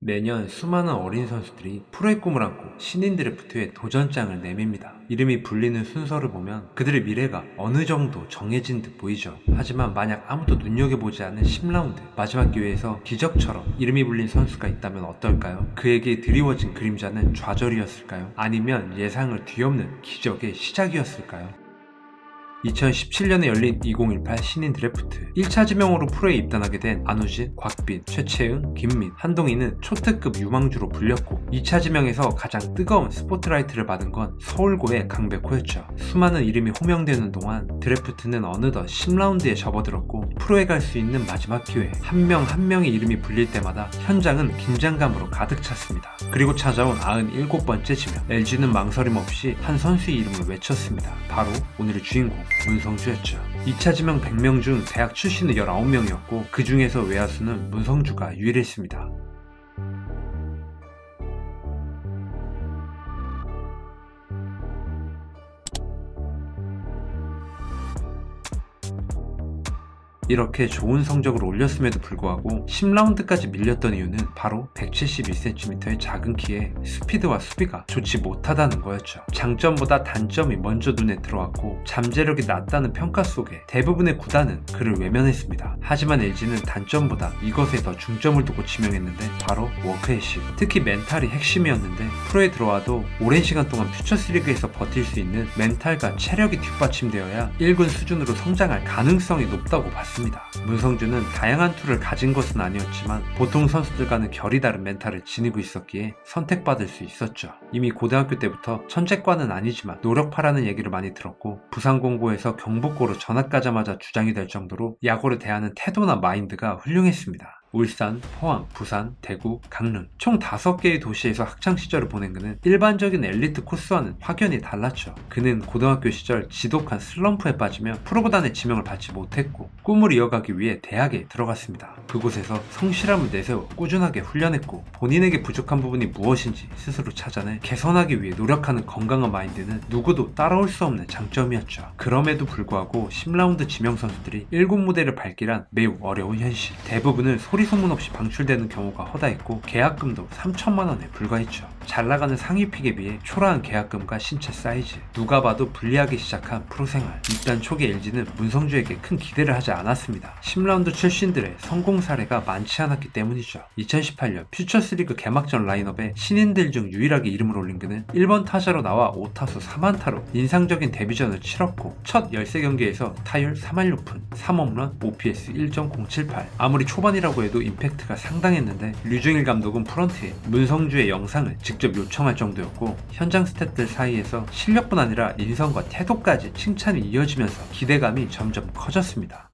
매년 수많은 어린 선수들이 프로의 꿈을 안고 신인 드래프트에 도전장을 내밉니다. 이름이 불리는 순서를 보면 그들의 미래가 어느 정도 정해진 듯 보이죠. 하지만 만약 아무도 눈여겨보지 않은 10라운드 마지막 기회에서 기적처럼 이름이 불린 선수가 있다면 어떨까요? 그에게 드리워진 그림자는 좌절이었을까요? 아니면 예상을 뒤엎는 기적의 시작이었을까요? 2017년에 열린 2018 신인 드래프트 1차 지명으로 프로에 입단하게 된 안우진, 곽빈, 최채응, 김민, 한동희는 초특급 유망주로 불렸고 2차 지명에서 가장 뜨거운 스포트라이트를 받은 건 서울고의 강백호였죠. 수많은 이름이 호명되는 동안 드래프트는 어느덧 10라운드에 접어들었고 프로에 갈 수 있는 마지막 기회 한 명 한 명의 이름이 불릴 때마다 현장은 긴장감으로 가득 찼습니다. 그리고 찾아온 97번째 지명 LG는 망설임 없이 한 선수의 이름을 외쳤습니다. 바로 오늘의 주인공 문성주였죠. 2차 지명 100명 중 대학 출신은 19명이었고 그 중에서 외야수는 문성주가 유일했습니다. 이렇게 좋은 성적을 올렸음에도 불구하고 10라운드까지 밀렸던 이유는 바로 171cm의 작은 키에 스피드와 수비가 좋지 못하다는 거였죠. 장점보다 단점이 먼저 눈에 들어왔고 잠재력이 낮다는 평가 속에 대부분의 구단은 그를 외면했습니다. 하지만 LG는 단점보다 이것에 더 중점을 두고 지명했는데 바로 워크햇이, 특히 멘탈이 핵심이었는데 프로에 들어와도 오랜 시간 동안 퓨처스리그에서 버틸 수 있는 멘탈과 체력이 뒷받침되어야 1군 수준으로 성장할 가능성이 높다고 봤습니다. 문성주는 다양한 툴을 가진 것은 아니었지만 보통 선수들과는 결이 다른 멘탈을 지니고 있었기에 선택받을 수 있었죠. 이미 고등학교 때부터 천재과는 아니지만 노력파라는 얘기를 많이 들었고 부산공고에서 경북고로 전학 가자마자 주장이 될 정도로 야구를 대하는 태도나 마인드가 훌륭했습니다. 울산, 포항, 부산, 대구, 강릉 총 5개의 도시에서 학창시절을 보낸 그는 일반적인 엘리트 코스와는 확연히 달랐죠. 그는 고등학교 시절 지독한 슬럼프에 빠지며 프로구단의 지명을 받지 못했고 꿈을 이어가기 위해 대학에 들어갔습니다. 그곳에서 성실함을 내세워 꾸준하게 훈련했고 본인에게 부족한 부분이 무엇인지 스스로 찾아내 개선하기 위해 노력하는 건강한 마인드는 누구도 따라올 수 없는 장점이었죠. 그럼에도 불구하고 10라운드 지명 선수들이 1군 무대를 밟기란 매우 어려운 현실. 대부분은 소리 소문 없이 방출되는 경우가 허다했고 계약금도 3천만 원에 불과했죠. 잘 나가는 상위 픽에 비해 초라한 계약금과 신체 사이즈, 누가 봐도 불리하게 시작한 프로생활. 입단 초기 LG는 문성주에게 큰 기대를 하지 않았습니다. 10라운드 출신들의 성공 사례가 많지 않았기 때문이죠. 2018년 퓨처스리그 개막전 라인업에 신인들 중 유일하게 이름을 올린 그는 1번 타자로 나와 5타수 4안타로 인상적인 데뷔전을 치렀고 첫 13경기에서 타율 3할 6푼, 3홈런, OPS 1.078. 아무리 초반이라고 해도 임팩트가 상당했는데 류중일 감독은 프런트에 문성주의 영상을 직접 요청할 정도였고 현장 스태프들 사이에서 실력뿐 아니라 인성과 태도까지 칭찬이 이어지면서 기대감이 점점 커졌습니다.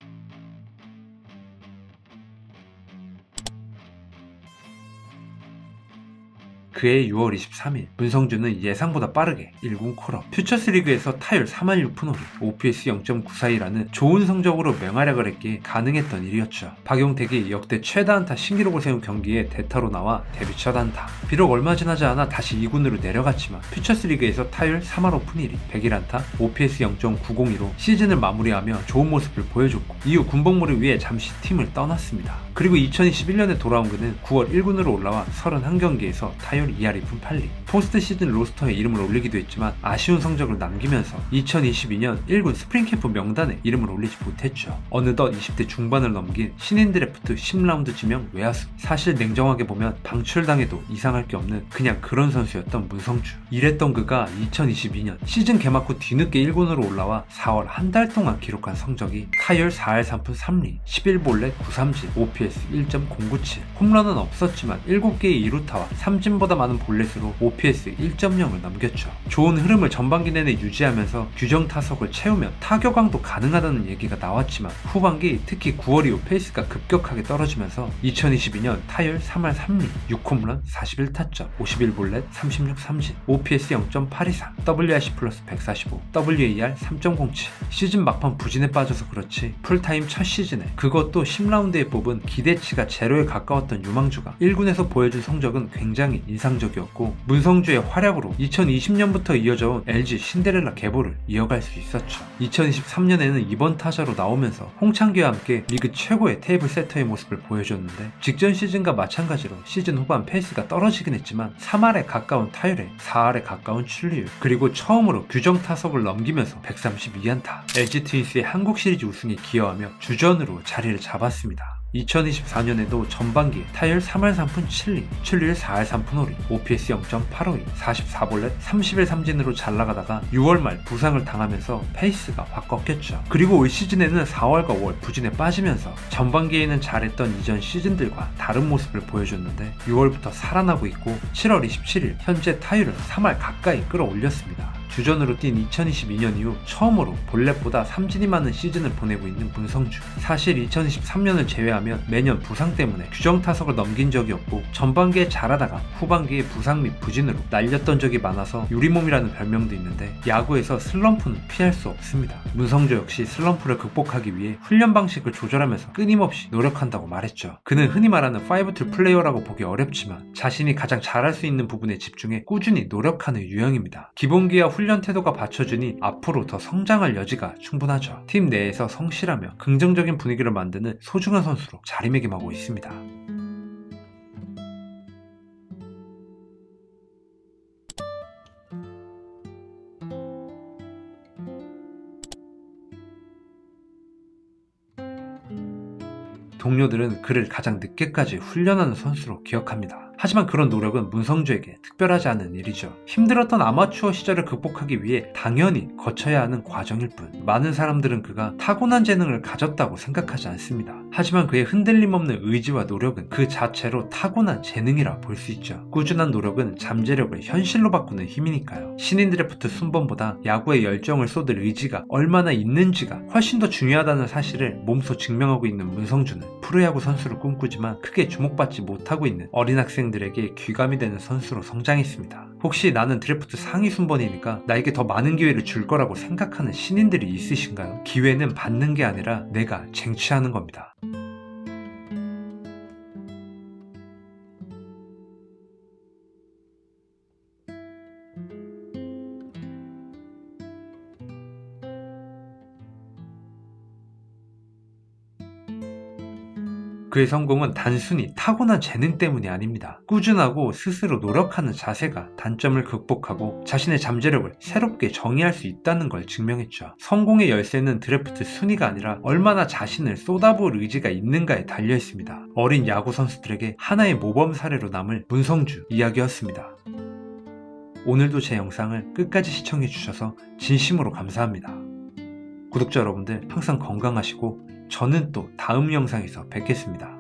그해 6월 23일 문성주는 예상보다 빠르게 1군 콜업, 퓨처스리그에서 타율 3할 6푼 5리, OPS 0.94라는 좋은 성적으로 맹활약을 했기에 가능했던 일이었죠. 박용택이 역대 최다 안타 신기록을 세운 경기에 대타로 나와 데뷔 첫 안타. 비록 얼마 지나지 않아 다시 2군으로 내려갔지만 퓨처스리그에서 타율 3할 5푼 1리, 101안타, OPS 0.902로 시즌을 마무리하며 좋은 모습을 보여줬고 이후 군복무를 위해 잠시 팀을 떠났습니다. 그리고 2021년에 돌아온 그는 9월 1군으로 올라와 31경기에서 타율 2할 2푼 8리, 포스트 시즌 로스터에 이름을 올리기도 했지만 아쉬운 성적을 남기면서 2022년 1군 스프링 캠프 명단에 이름을 올리지 못했죠. 어느덧 20대 중반을 넘긴 신인 드래프트 10라운드 지명 외야수. 사실 냉정하게 보면 방출당해도 이상할 게 없는 그냥 그런 선수였던 문성주. 이랬던 그가 2022년 시즌 개막 후 뒤늦게 1군으로 올라와 4월 한 달 동안 기록한 성적이 타율 4할 3푼 3리, 11볼넷 9삼진, OPS 1.097. 홈런은 없었지만 7개의 2루타와 삼진보다 많은 볼넷으로 OPS 1.0을 넘겼죠. 좋은 흐름을 전반기 내내 유지하면서 규정 타석을 채우면 타격왕도 가능하다는 얘기가 나왔지만 후반기 특히 9월 이후 페이스가 급격하게 떨어지면서 2022년 타율 3할 3리, 6홈런 41타점, 51볼넷 36삼진, OPS 0.823, WRC 플러스 145, WAR 3.07. 시즌 막판 부진에 빠져서 그렇지 풀타임 첫 시즌에, 그것도 10라운드에 뽑은 기대치가 제로에 가까웠던 유망주가 1군에서 보여준 성적은 굉장히 인상적이었고 문성주의 활약으로 2020년부터 이어져온 LG 신데렐라 계보를 이어갈 수 있었죠. 2023년에는 2번 타자로 나오면서 홍창기와 함께 리그 최고의 테이블 세터의 모습을 보여줬는데 직전 시즌과 마찬가지로 시즌 후반 페이스가 떨어지긴 했지만 3할에 가까운 타율에 4할에 가까운 출루율, 그리고 처음으로 규정 타석을 넘기면서 132안타, LG 트윈스의 한국 시리즈 우승에 기여하며 주전으로 자리를 잡았습니다. 2024년에도 전반기에 타율 3할 3푼 7리, 출루율 4할 3푼 5리, OPS 0.852, 44볼넷 30일 3진으로 잘 나가다가 6월 말 부상을 당하면서 페이스가 확 꺾였죠. 그리고 올 시즌에는 4월과 5월 부진에 빠지면서 전반기에는 잘했던 이전 시즌들과 다른 모습을 보여줬는데 6월부터 살아나고 있고 7월 27일 현재 타율을 3할 가까이 끌어올렸습니다. 주전으로 뛴 2022년 이후 처음으로 볼넷보다 삼진이 많은 시즌을 보내고 있는 문성주. 사실 2023년을 제외하면 매년 부상 때문에 규정 타석을 넘긴 적이 없고 전반기에 잘하다가 후반기에 부상 및 부진으로 날렸던 적이 많아서 유리몸이라는 별명도 있는데 야구에서 슬럼프는 피할 수 없습니다. 문성주 역시 슬럼프를 극복하기 위해 훈련 방식을 조절하면서 끊임없이 노력한다고 말했죠. 그는 흔히 말하는 5툴 플레이어라고 보기 어렵지만 자신이 가장 잘할 수 있는 부분에 집중해 꾸준히 노력하는 유형입니다. 기본기와 훈련 태도가 받쳐주니 앞으로 더 성장할 여지가 충분하죠. 팀 내에서 성실하며 긍정적인 분위기를 만드는 소중한 선수로 자리매김하고 있습니다. 동료들은 그를 가장 늦게까지 훈련하는 선수로 기억합니다. 하지만 그런 노력은 문성주에게 특별하지 않은 일이죠. 힘들었던 아마추어 시절을 극복하기 위해 당연히 거쳐야 하는 과정일 뿐, 많은 사람들은 그가 타고난 재능을 가졌다고 생각하지 않습니다. 하지만 그의 흔들림 없는 의지와 노력은 그 자체로 타고난 재능이라 볼 수 있죠. 꾸준한 노력은 잠재력을 현실로 바꾸는 힘이니까요. 신인 드래프트 순번보다 야구에 열정을 쏟을 의지가 얼마나 있는지가 훨씬 더 중요하다는 사실을 몸소 증명하고 있는 문성주는 프로야구 선수를 꿈꾸지만 크게 주목받지 못하고 있는 어린 학생들에게 귀감이 되는 선수로 성장했습니다. 혹시 나는 드래프트 상위 순번이니까 나에게 더 많은 기회를 줄 거라고 생각하는 신인들이 있으신가요? 기회는 받는 게 아니라 내가 쟁취하는 겁니다. 그의 성공은 단순히 타고난 재능 때문이 아닙니다. 꾸준하고 스스로 노력하는 자세가 단점을 극복하고 자신의 잠재력을 새롭게 정의할 수 있다는 걸 증명했죠. 성공의 열쇠는 드래프트 순위가 아니라 얼마나 자신을 쏟아부을 의지가 있는가에 달려 있습니다. 어린 야구 선수들에게 하나의 모범 사례로 남을 문성주 이야기였습니다. 오늘도 제 영상을 끝까지 시청해 주셔서 진심으로 감사합니다. 구독자 여러분들 항상 건강하시고 저는 또 다음 영상에서 뵙겠습니다.